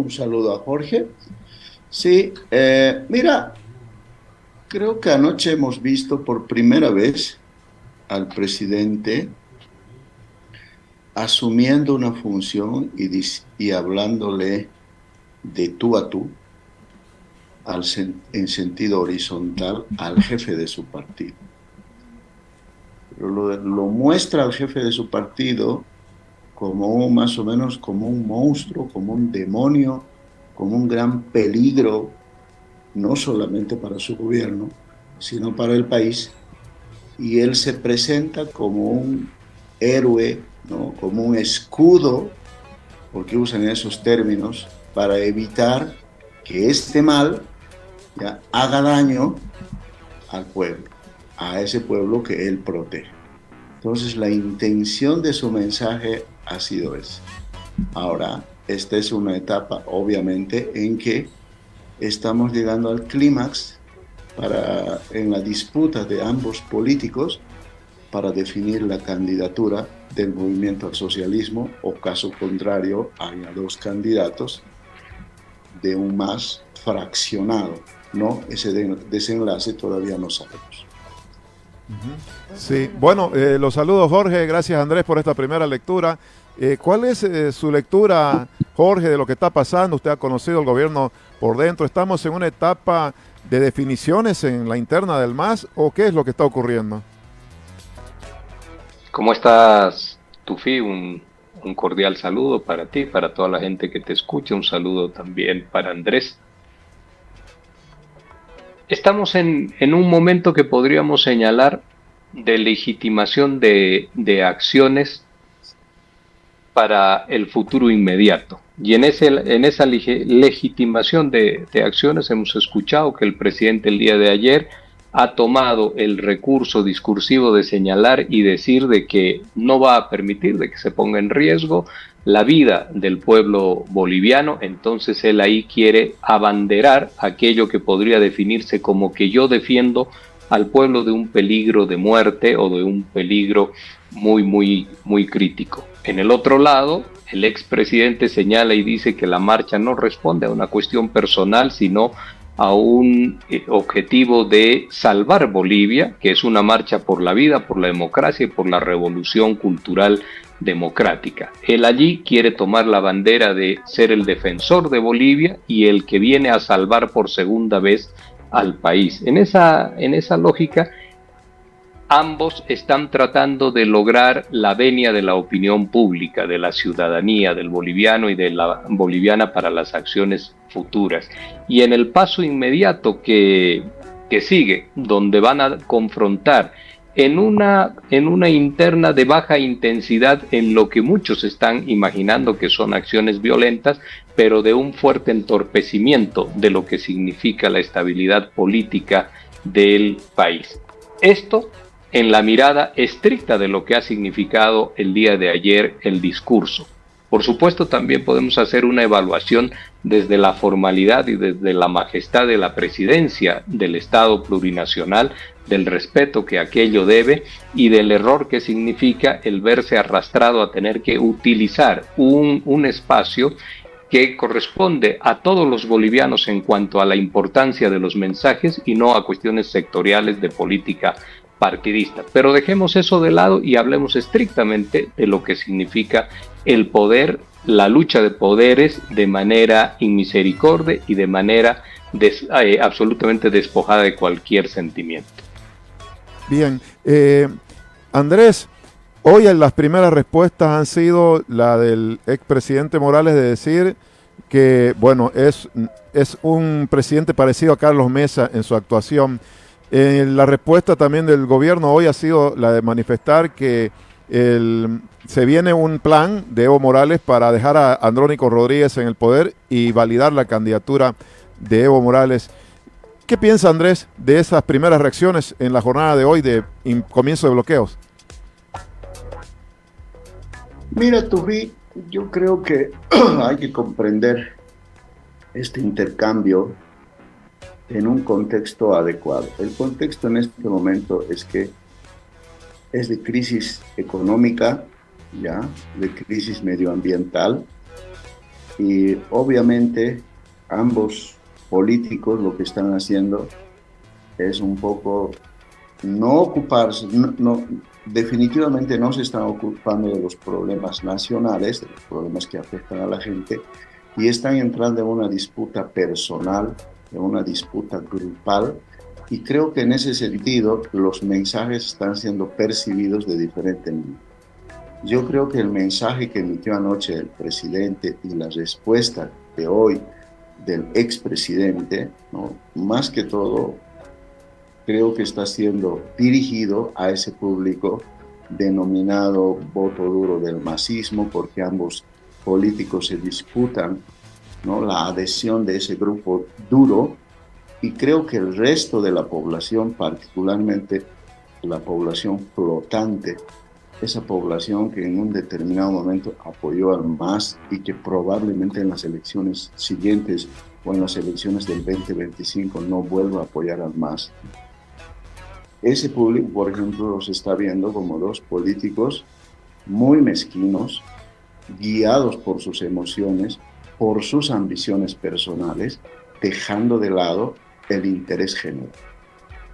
un saludo a Jorge. Sí, mira, creo que anoche hemos visto por primera vez al presidente asumiendo una función y hablándole de tú a tú, en sentido horizontal, al jefe de su partido. Pero lo muestra al jefe de su partido como más o menos como un monstruo, como un demonio, como un gran peligro, no solamente para su gobierno, sino para el país. Y él se presenta como un héroe, ¿no? Como un escudo, porque usan esos términos, para evitar que este mal ya haga daño al pueblo, a ese pueblo que él protege. Entonces la intención de su mensaje ha sido esa. Ahora, esta es una etapa, obviamente, en que estamos llegando al clímax en la disputa de ambos políticos para definir la candidatura del movimiento al socialismo, o caso contrario, haya dos candidatos de un más fraccionado, ¿no? Ese desenlace todavía no sabemos. Sí, bueno, los saludos Jorge, gracias Andrés por esta primera lectura. ¿Cuál es su lectura, Jorge, de lo que está pasando? Usted ha conocido el gobierno por dentro. ¿Estamos en una etapa de definiciones en la interna del MAS o qué es lo que está ocurriendo? ¿Cómo estás, Tufi? Un cordial saludo para ti, para toda la gente que te escucha. Un saludo también para Andrés. Estamos en un momento que podríamos señalar de legitimación de acciones para el futuro inmediato. Y en esa legitimación de acciones hemos escuchado que el presidente el día de ayer ha tomado el recurso discursivo de señalar y decir de que no va a permitir de que se ponga en riesgo la vida del pueblo boliviano. Entonces él ahí quiere abanderar aquello que podría definirse como que yo defiendo al pueblo de un peligro de muerte o de un peligro muy crítico. En el otro lado, el expresidente señala y dice que la marcha no responde a una cuestión personal, sino a un objetivo de salvar Bolivia, que es una marcha por la vida, por la democracia y por la revolución cultural democrática. Él allí quiere tomar la bandera de ser el defensor de Bolivia y el que viene a salvar por segunda vez al país. En esa lógica, ambos están tratando de lograr la venia de la opinión pública, de la ciudadanía, del boliviano y de la boliviana para las acciones futuras. Y en el paso inmediato que sigue, donde van a confrontar en una interna de baja intensidad en lo que muchos están imaginando que son acciones violentas, pero de un fuerte entorpecimiento de lo que significa la estabilidad política del país. Esto en la mirada estricta de lo que ha significado el día de ayer el discurso. Por supuesto, también podemos hacer una evaluación desde la formalidad y desde la majestad de la presidencia del Estado plurinacional, del respeto que aquello debe y del error que significa el verse arrastrado a tener que utilizar un espacio que corresponde a todos los bolivianos en cuanto a la importancia de los mensajes y no a cuestiones sectoriales de política partidista. Pero dejemos eso de lado y hablemos estrictamente de lo que significa el poder, la lucha de poderes de manera inmisericordia y de manera absolutamente despojada de cualquier sentimiento. Bien, Andrés, hoy en las primeras respuestas han sido la del expresidente Morales de decir que, bueno, es un presidente parecido a Carlos Mesa en su actuación. La respuesta también del gobierno hoy ha sido la de manifestar que se viene un plan de Evo Morales para dejar a Andrónico Rodríguez en el poder y validar la candidatura de Evo Morales. ¿Qué piensa Andrés de esas primeras reacciones en la jornada de hoy de comienzo de bloqueos? Mira, Tufi, yo creo que hay que comprender este intercambio en un contexto adecuado. El contexto en este momento es que es de crisis económica, ya, de crisis medioambiental, Y obviamente ambos políticos lo que están haciendo es un poco no ocuparse, definitivamente no se están ocupando de los problemas nacionales, de los problemas que afectan a la gente, y están entrando en una disputa personal, en una disputa grupal, y creo que en ese sentido los mensajes están siendo percibidos de diferente manera. Yo creo que el mensaje que emitió anoche el presidente y la respuesta de hoy del expresidente, ¿no?, más que todo, creo que está siendo dirigido a ese público denominado voto duro del masismo, porque ambos políticos se disputan, ¿no?, la adhesión de ese grupo duro, y creo que el resto de la población, particularmente la población flotante, esa población que en un determinado momento apoyó al MAS y que probablemente en las elecciones siguientes o en las elecciones del 2025 no vuelva a apoyar al MAS. Ese público, por ejemplo, los está viendo como dos políticos muy mezquinos, guiados por sus emociones, por sus ambiciones personales, dejando de lado el interés general.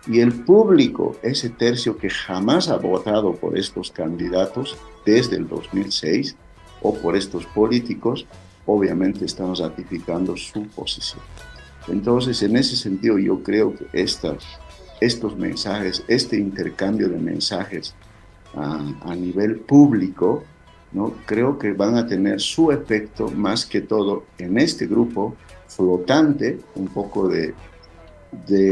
Y el público, ese tercio que jamás ha votado por estos candidatos desde el 2006 o por estos políticos, obviamente están ratificando su posición. Entonces, en ese sentido, yo creo que estos mensajes, este intercambio de mensajes a nivel público, ¿no?, creo que van a tener su efecto más que todo en este grupo flotante, un poco de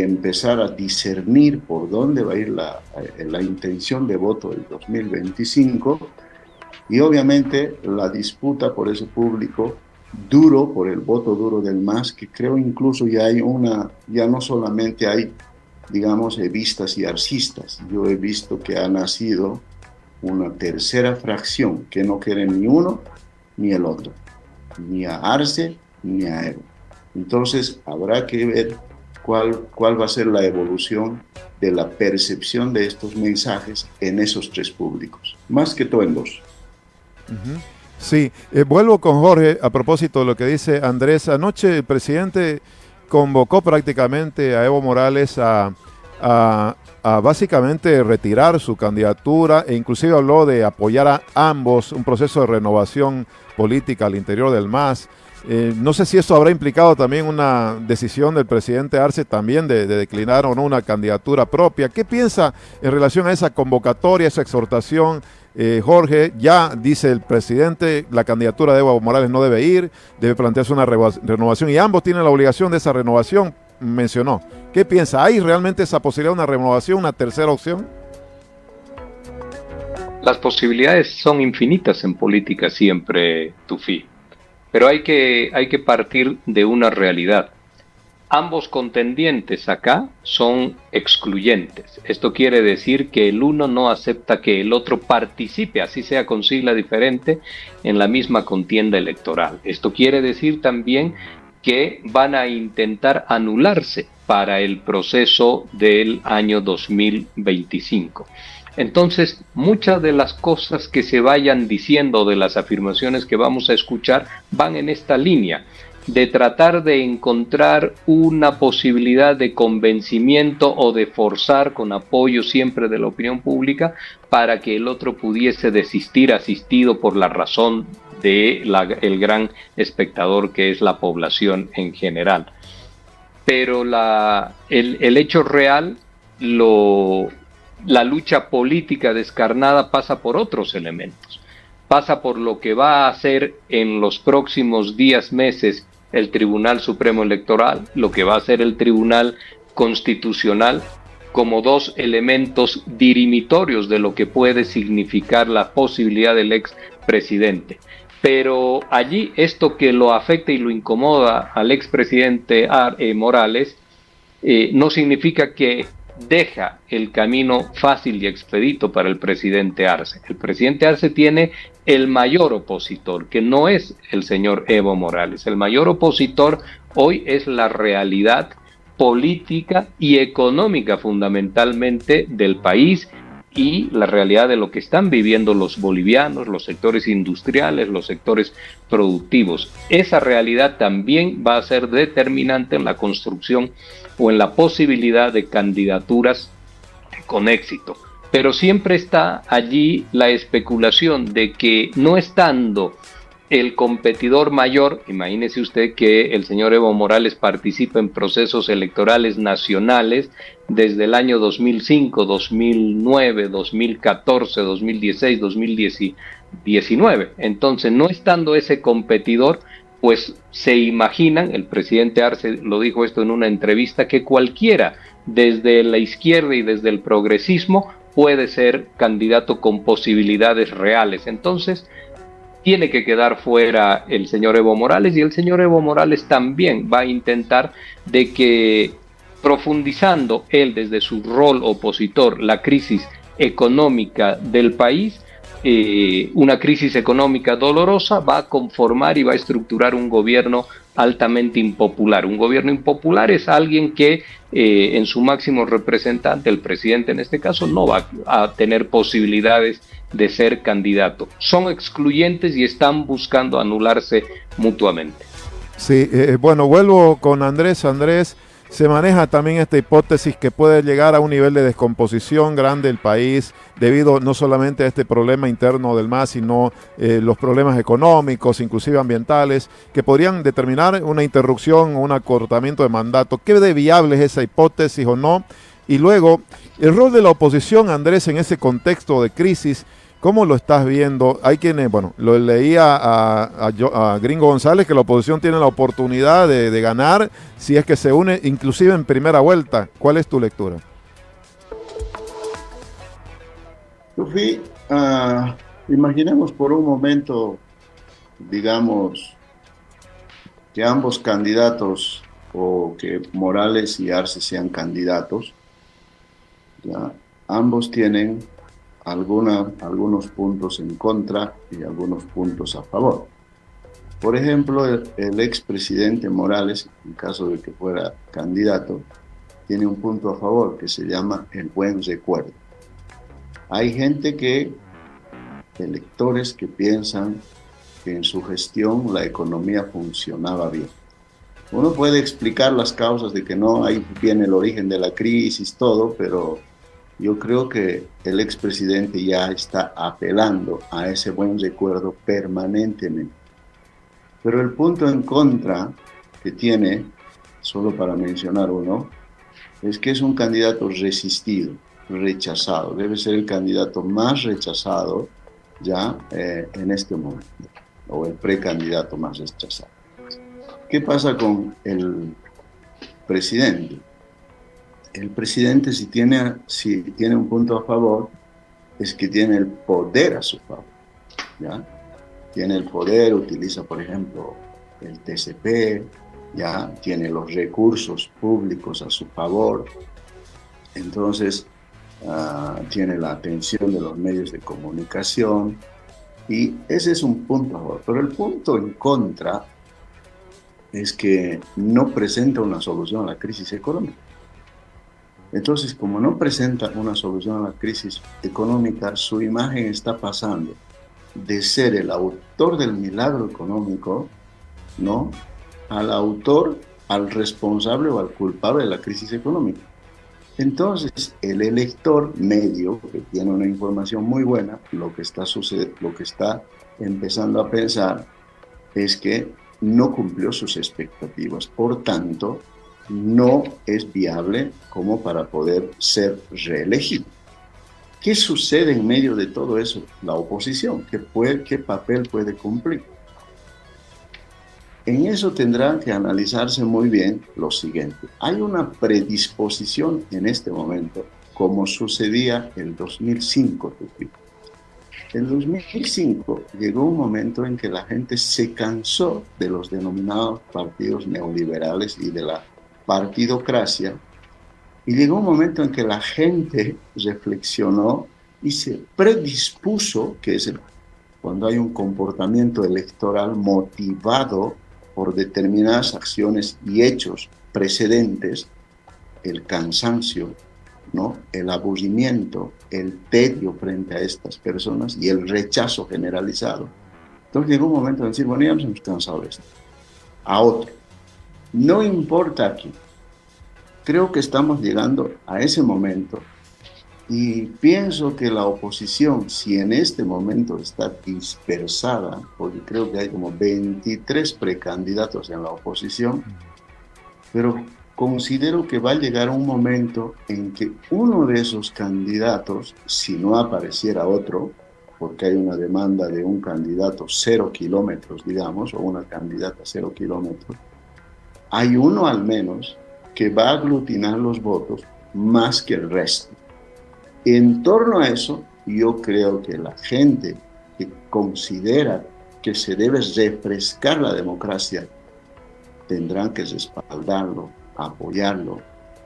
empezar a discernir por dónde va a ir la intención de voto del 2025, y obviamente la disputa por ese público duro, por el voto duro del MAS, que creo incluso ya no solamente hay, digamos, evistas y arcistas. Yo he visto que ha nacido una tercera fracción que no quiere ni uno ni el otro, ni a Arce ni a Evo. Entonces habrá que ver cuál va a ser la evolución de la percepción de estos mensajes en esos tres públicos, más que todo en dos. Uh-huh. Sí, vuelvo con Jorge a propósito de lo que dice Andrés. Anoche el presidente convocó prácticamente a Evo Morales a básicamente retirar su candidatura, e inclusive habló de apoyar a ambos, un proceso de renovación política al interior del MAS. No sé si eso habrá implicado también una decisión del presidente Arce también de declinar o no una candidatura propia. ¿Qué piensa en relación a esa convocatoria, esa exhortación? Jorge, ya dice el presidente, la candidatura de Evo Morales no debe ir, debe plantearse una renovación, y ambos tienen la obligación de esa renovación, mencionó. ¿Qué piensa? ¿Hay realmente esa posibilidad de una renovación, una tercera opción? Las posibilidades son infinitas en política siempre, Tufi. Pero hay que partir de una realidad. Ambos contendientes acá son excluyentes. Esto quiere decir que el uno no acepta que el otro participe, así sea con sigla diferente, en la misma contienda electoral. Esto quiere decir también que van a intentar anularse para el proceso del año 2025. Entonces, muchas de las cosas que se vayan diciendo, de las afirmaciones que vamos a escuchar, van en esta línea de tratar de encontrar una posibilidad de convencimiento o de forzar con apoyo siempre de la opinión pública para que el otro pudiese desistir, asistido por la razón de el gran espectador que es la población en general. Pero el hecho real, la lucha política descarnada pasa por otros elementos, pasa por lo que va a hacer en los próximos días, meses, el Tribunal Supremo Electoral, lo que va a hacer el Tribunal Constitucional, como dos elementos dirimitorios de lo que puede significar la posibilidad del expresidente. Pero allí esto que lo afecta y lo incomoda al expresidente Morales no significa que deja el camino fácil y expedito para el presidente Arce. El presidente Arce tiene el mayor opositor, que no es el señor Evo Morales. El mayor opositor hoy es la realidad política y económica fundamentalmente del país, y la realidad de lo que están viviendo los bolivianos, los sectores industriales, los sectores productivos. Esa realidad también va a ser determinante en la construcción o en la posibilidad de candidaturas con éxito. Pero siempre está allí la especulación de que no estando el competidor mayor, imagínese usted que el señor Evo Morales participa en procesos electorales nacionales desde el año 2005, 2009, 2014, 2016, 2019. Entonces, no estando ese competidor, pues se imaginan, el presidente Arce lo dijo esto en una entrevista, que cualquiera desde la izquierda y desde el progresismo puede ser candidato con posibilidades reales. Entonces, tiene que quedar fuera el señor Evo Morales, y el señor Evo Morales también va a intentar de que, profundizando él desde su rol opositor la crisis económica del país, una crisis económica dolorosa, va a conformar y va a estructurar un gobierno altamente impopular. Un gobierno impopular es alguien que en su máximo representante, el presidente en este caso, no va a tener posibilidades de ser candidato. Son excluyentes y están buscando anularse mutuamente. Sí, bueno, vuelvo con Andrés. Andrés, se maneja también esta hipótesis que puede llegar a un nivel de descomposición grande el país debido no solamente a este problema interno del MAS, sino los problemas económicos, inclusive ambientales, que podrían determinar una interrupción o un acortamiento de mandato. ¿Qué de viable es esa hipótesis o no? Y luego, el rol de la oposición, Andrés, en ese contexto de crisis, ¿cómo lo estás viendo? Hay quienes, bueno, lo leía a Gringo González, que la oposición tiene la oportunidad de ganar si es que se une, inclusive en primera vuelta. ¿Cuál es tu lectura? Sofi, imaginemos por un momento, digamos, que ambos candidatos, o que Morales y Arce sean candidatos, ya, ambos tienen algunos puntos en contra y algunos puntos a favor. Por ejemplo, el expresidente Morales, en caso de que fuera candidato, tiene un punto a favor que se llama el buen recuerdo. Hay electores que piensan que en su gestión la economía funcionaba bien. Uno puede explicar las causas de que no, ahí viene el origen de la crisis, todo, pero yo creo que el expresidente ya está apelando a ese buen recuerdo permanentemente. Pero el punto en contra que tiene, solo para mencionar uno, es que es un candidato resistido, rechazado. Debe ser el candidato más rechazado ya en este momento, o el precandidato más rechazado. ¿Qué pasa con el presidente? El presidente, si tiene un punto a favor, es que tiene el poder a su favor, ¿ya? Tiene el poder, utiliza, por ejemplo, el TCP, ¿ya? Tiene los recursos públicos a su favor, entonces tiene la atención de los medios de comunicación, y ese es un punto a favor. Pero el punto en contra es que no presenta una solución a la crisis económica. Entonces, como no presenta una solución a la crisis económica, su imagen está pasando de ser el autor del milagro económico, ¿no?, al responsable o al culpable de la crisis económica. Entonces, el elector medio, que tiene una información muy buena, lo que está empezando a pensar es que no cumplió sus expectativas. Por tanto, no es viable como para poder ser reelegido. ¿Qué sucede en medio de todo eso? La oposición, ¿qué papel puede cumplir? En eso tendrá que analizarse muy bien lo siguiente. Hay una predisposición en este momento, como sucedía en 2005. En 2005 llegó un momento en que la gente se cansó de los denominados partidos neoliberales y de la partidocracia, y llegó un momento en que la gente reflexionó y se predispuso, que es cuando hay un comportamiento electoral motivado por determinadas acciones y hechos precedentes, el cansancio, ¿no? El aburrimiento, el tedio frente a estas personas y el rechazo generalizado. Entonces llegó un momento de decir, bueno, ya nos hemos cansado de esto. A otro. No importa aquí. Creo que estamos llegando a ese momento y pienso que la oposición, si en este momento está dispersada, porque creo que hay como 23 precandidatos en la oposición, pero considero que va a llegar un momento en que uno de esos candidatos, si no apareciera otro, porque hay una demanda de un candidato 0 kilómetros, digamos, o una candidata 0 kilómetros, hay uno al menos que va a aglutinar los votos más que el resto. En torno a eso, yo creo que la gente que considera que se debe refrescar la democracia tendrán que respaldarlo, apoyarlo,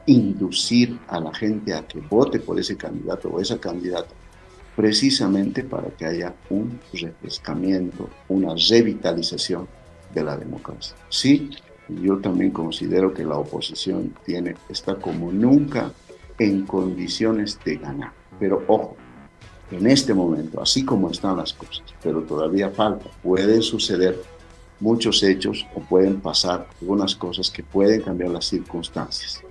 inducir a la gente a que vote por ese candidato o esa candidata, precisamente para que haya un refrescamiento, una revitalización de la democracia. Sí, yo también considero que la oposición está como nunca en condiciones de ganar. Pero ojo, en este momento, así como están las cosas, pero todavía falta, pueden suceder muchos hechos o pueden pasar algunas cosas que pueden cambiar las circunstancias.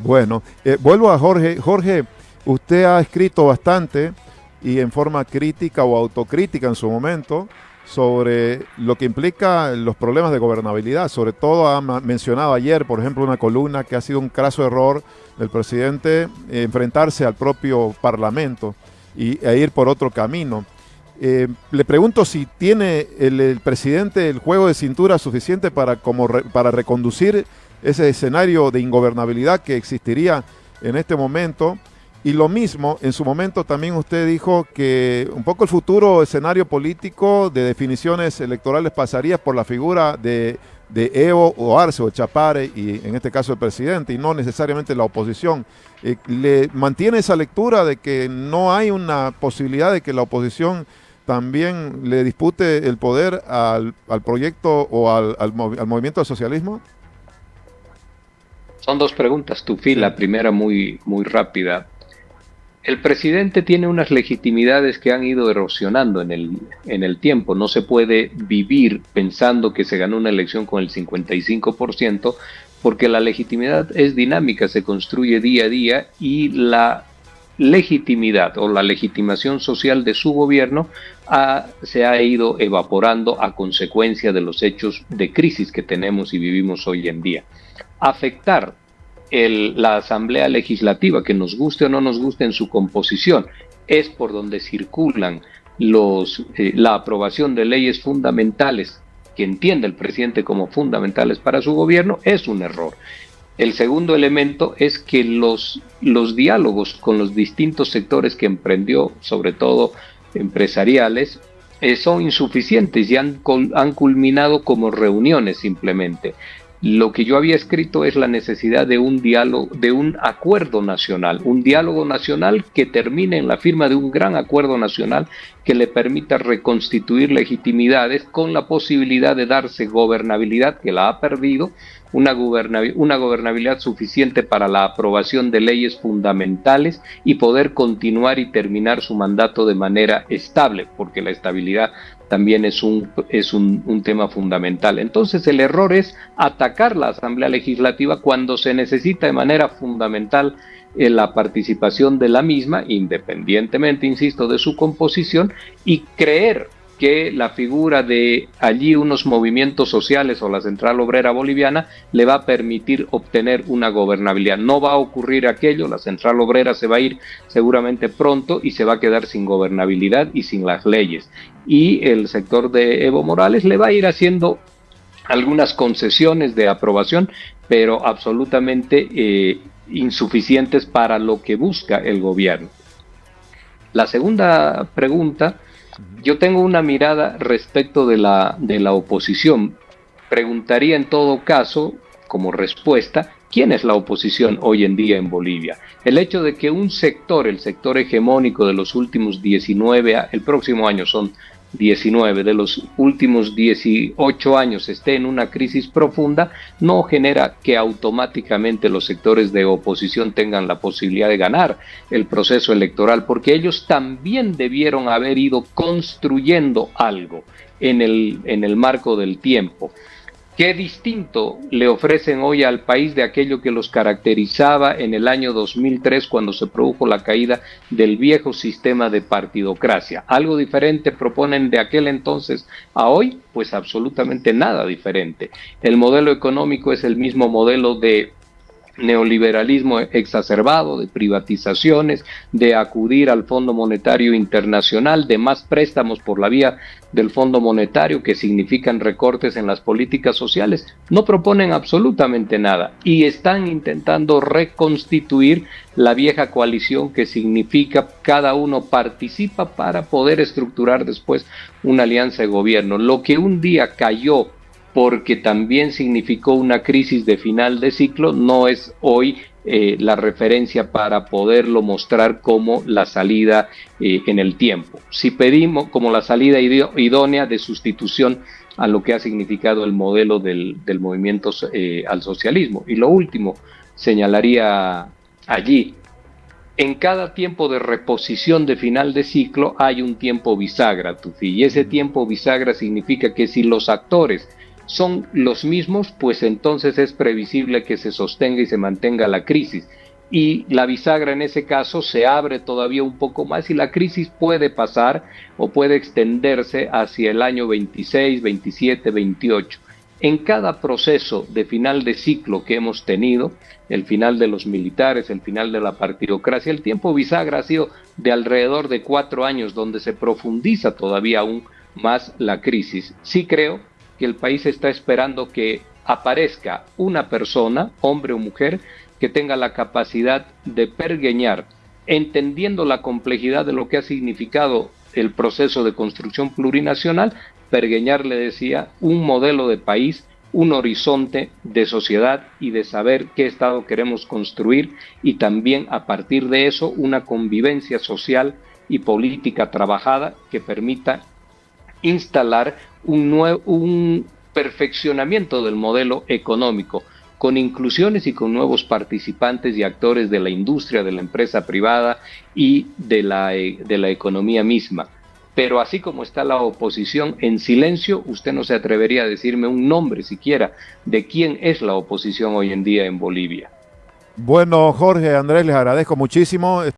Bueno, vuelvo a Jorge. Jorge, usted ha escrito bastante y en forma crítica o autocrítica en su momento sobre lo que implica los problemas de gobernabilidad. Sobre todo ha mencionado ayer, por ejemplo, una columna que ha sido un craso error del presidente enfrentarse al propio Parlamento e ir por otro camino. Le pregunto si tiene el presidente el juego de cintura suficiente para reconducir ese escenario de ingobernabilidad que existiría en este momento. Y lo mismo, en su momento también usted dijo que un poco el futuro escenario político de definiciones electorales pasaría por la figura de Evo o Arce o Chapare, y en este caso el presidente, y no necesariamente la oposición. ¿Le mantiene esa lectura de que no hay una posibilidad de que la oposición también le dispute el poder al proyecto o al movimiento del socialismo? Son dos preguntas, Tufi. La primera muy rápida. El presidente tiene unas legitimidades que han ido erosionando en el tiempo. No se puede vivir pensando que se ganó una elección con el 55%, porque la legitimidad es dinámica, se construye día a día, y la legitimidad o la legitimación social de su gobierno se ha ido evaporando a consecuencia de los hechos de crisis que tenemos y vivimos hoy en día. Afectar la Asamblea Legislativa, que nos guste o no nos guste en su composición, es por donde circulan la aprobación de leyes fundamentales que entiende el presidente como fundamentales para su gobierno, es un error. El segundo elemento es que los diálogos con los distintos sectores que emprendió, sobre todo empresariales, son insuficientes y han culminado como reuniones simplemente. Lo que yo había escrito es la necesidad de un diálogo, de un acuerdo nacional, un diálogo nacional que termine en la firma de un gran acuerdo nacional que le permita reconstituir legitimidades con la posibilidad de darse gobernabilidad, que la ha perdido, una gobernabilidad suficiente para la aprobación de leyes fundamentales y poder continuar y terminar su mandato de manera estable, porque la estabilidad también es un tema fundamental. Entonces el error es atacar la Asamblea Legislativa cuando se necesita de manera fundamental la participación de la misma, independientemente, insisto, de su composición, y creer que la figura de allí unos movimientos sociales o la Central Obrera Boliviana le va a permitir obtener una gobernabilidad. No va a ocurrir aquello, la Central Obrera se va a ir seguramente pronto y se va a quedar sin gobernabilidad y sin las leyes. Y el sector de Evo Morales le va a ir haciendo algunas concesiones de aprobación, pero absolutamente insuficientes para lo que busca el gobierno. La segunda pregunta, yo tengo una mirada respecto de la oposición. Preguntaría en todo caso, como respuesta, ¿quién es la oposición hoy en día en Bolivia? El hecho de que un sector, el sector hegemónico de los últimos el próximo año son XIX, de los últimos 18 años, esté en una crisis profunda, no genera que automáticamente los sectores de oposición tengan la posibilidad de ganar el proceso electoral, porque ellos también debieron haber ido construyendo algo en el marco del tiempo. ¿Qué distinto le ofrecen hoy al país de aquello que los caracterizaba en el año 2003 cuando se produjo la caída del viejo sistema de partidocracia? ¿Algo diferente proponen de aquel entonces a hoy? Pues absolutamente nada diferente. El modelo económico es el mismo modelo de neoliberalismo exacerbado, de privatizaciones, de acudir al Fondo Monetario Internacional, de más préstamos por la vía del Fondo Monetario que significan recortes en las políticas sociales. No proponen absolutamente nada y están intentando reconstituir la vieja coalición, que significa cada uno participa para poder estructurar después una alianza de gobierno. Lo que un día cayó porque también significó una crisis de final de ciclo, no es hoy la referencia para poderlo mostrar como la salida en el tiempo. Si pedimos como la salida idónea de sustitución a lo que ha significado el modelo del movimiento al socialismo. Y lo último, señalaría allí, en cada tiempo de reposición de final de ciclo hay un tiempo bisagra, Tufi, y ese tiempo bisagra significa que si los actores son los mismos, pues entonces es previsible que se sostenga y se mantenga la crisis. Y la bisagra en ese caso se abre todavía un poco más y la crisis puede pasar o puede extenderse hacia el año 26, 27, 28. En cada proceso de final de ciclo que hemos tenido, el final de los militares, el final de la partidocracia, el tiempo bisagra ha sido de alrededor de 4 años, donde se profundiza todavía aún más la crisis. Sí creo que el país está esperando que aparezca una persona, hombre o mujer, que tenga la capacidad de pergeñar, entendiendo la complejidad de lo que ha significado el proceso de construcción plurinacional, pergeñar, le decía, un modelo de país, un horizonte de sociedad y de saber qué Estado queremos construir, y también a partir de eso una convivencia social y política trabajada que permita instalar un perfeccionamiento del modelo económico, con inclusiones y con nuevos participantes y actores de la industria, de la empresa privada y de la economía misma. Pero así como está la oposición en silencio, usted no se atrevería a decirme un nombre siquiera de quién es la oposición hoy en día en Bolivia. Bueno, Jorge, Andrés, les agradezco muchísimo.